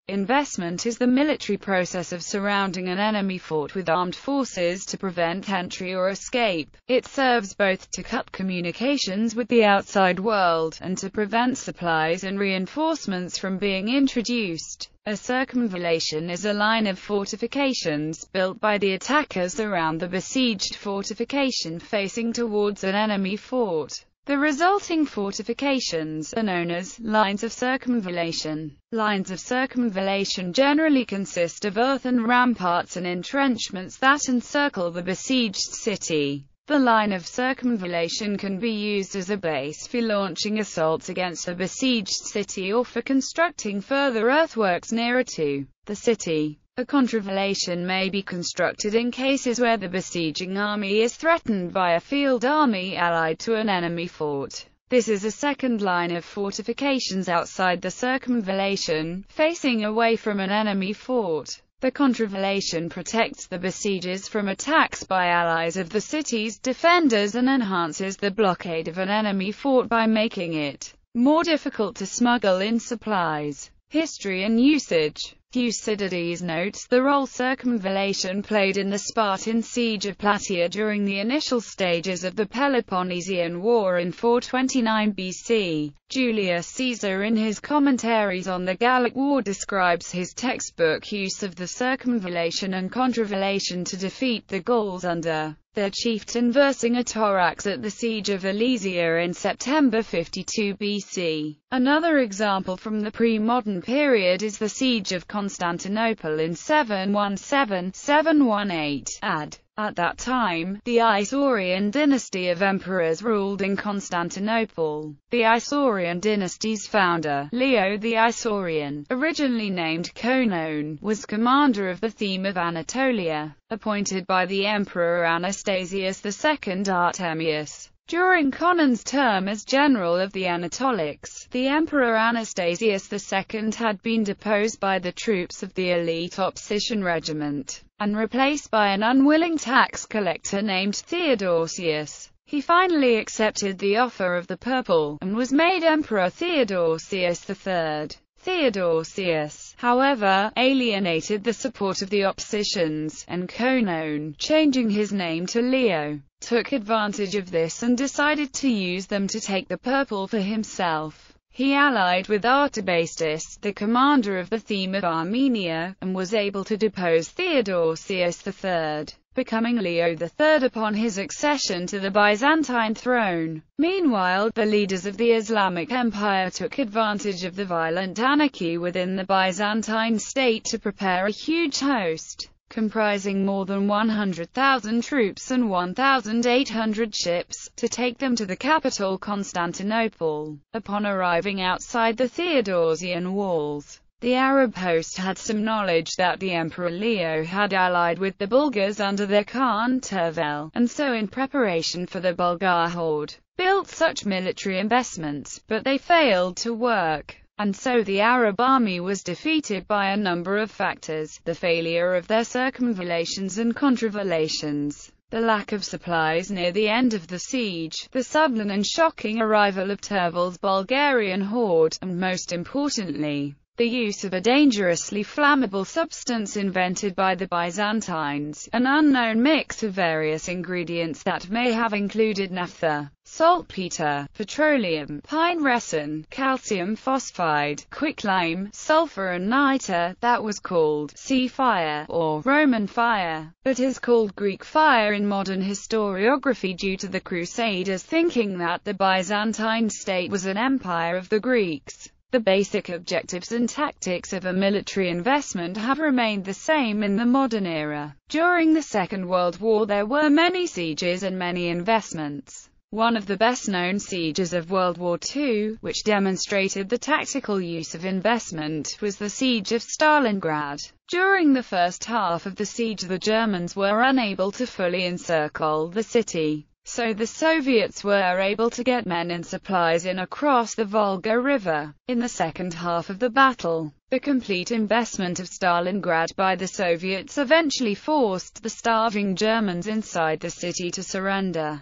Investment is the military process of surrounding an enemy fort with armed forces to prevent entry or escape. It serves both to cut communications with the outside world, and to prevent supplies and reinforcements from being introduced. A circumvallation is a line of fortifications, built by the attackers around the besieged fortification facing towards an enemy fort. The resulting fortifications are known as lines of circumvallation. Lines of circumvallation generally consist of earthen ramparts and entrenchments that encircle the besieged city. The line of circumvallation can be used as a base for launching assaults against a besieged city or for constructing further earthworks nearer to the city. A contravallation may be constructed in cases where the besieging army is threatened by a field army allied to an enemy fort. This is a second line of fortifications outside the circumvallation, facing away from an enemy fort. The contravallation protects the besiegers from attacks by allies of the city's defenders and enhances the blockade of an enemy fort by making it more difficult to smuggle in supplies. History and usage. Thucydides notes the role circumvallation played in the Spartan siege of Plataea during the initial stages of the Peloponnesian War in 429 BC. Julius Caesar in his commentaries on the Gallic War describes his textbook use of the circumvallation and contravallation to defeat the Gauls under their chieftain Vercingetorix at the siege of Alesia in September 52 BC. Another example from the pre-modern period is the siege of Constantinople in 717–718 AD. At that time, the Isaurian dynasty of emperors ruled in Constantinople. The Isaurian dynasty's founder, Leo the Isaurian, originally named Conon, was commander of the theme of Anatolia, appointed by the Emperor Anastasius II Artemius. During Conon's term as general of the Anatolics, the Emperor Anastasius II had been deposed by the troops of the elite opposition regiment, and replaced by an unwilling tax collector named Theodosius. He finally accepted the offer of the purple, and was made Emperor Theodosius III. Theodosius, however, alienated the support of the oppositions, and Conon, changing his name to Leo, took advantage of this and decided to use them to take the purple for himself. He allied with Artabastus, the commander of the theme of Armenia, and was able to depose Theodosius III, becoming Leo III upon his accession to the Byzantine throne. Meanwhile, the leaders of the Islamic Empire took advantage of the violent anarchy within the Byzantine state to prepare a huge host, comprising more than 100,000 troops and 1,800 ships, to take them to the capital Constantinople. Upon arriving outside the Theodosian walls, the Arab host had some knowledge that the Emperor Leo had allied with the Bulgars under their Khan Tervel, and so in preparation for the Bulgar horde, built such military investments, but they failed to work. And so the Arab army was defeated by a number of factors: the failure of their circumvallations and contravallations, the lack of supplies near the end of the siege, the sudden and shocking arrival of Tervel's Bulgarian horde, and most importantly, the use of a dangerously flammable substance invented by the Byzantines, an unknown mix of various ingredients that may have included naphtha, saltpeter, petroleum, pine resin, calcium phosphide, quicklime, sulfur and niter, that was called sea fire, or Roman fire, but is called Greek fire in modern historiography due to the Crusaders thinking that the Byzantine state was an empire of the Greeks. The basic objectives and tactics of a military investment have remained the same in the modern era. During the Second World War there were many sieges and many investments. One of the best-known sieges of World War II, which demonstrated the tactical use of investment, was the Siege of Stalingrad. During the first half of the siege the Germans were unable to fully encircle the city, so the Soviets were able to get men and supplies in across the Volga River. In the second half of the battle, the complete investment of Stalingrad by the Soviets eventually forced the starving Germans inside the city to surrender.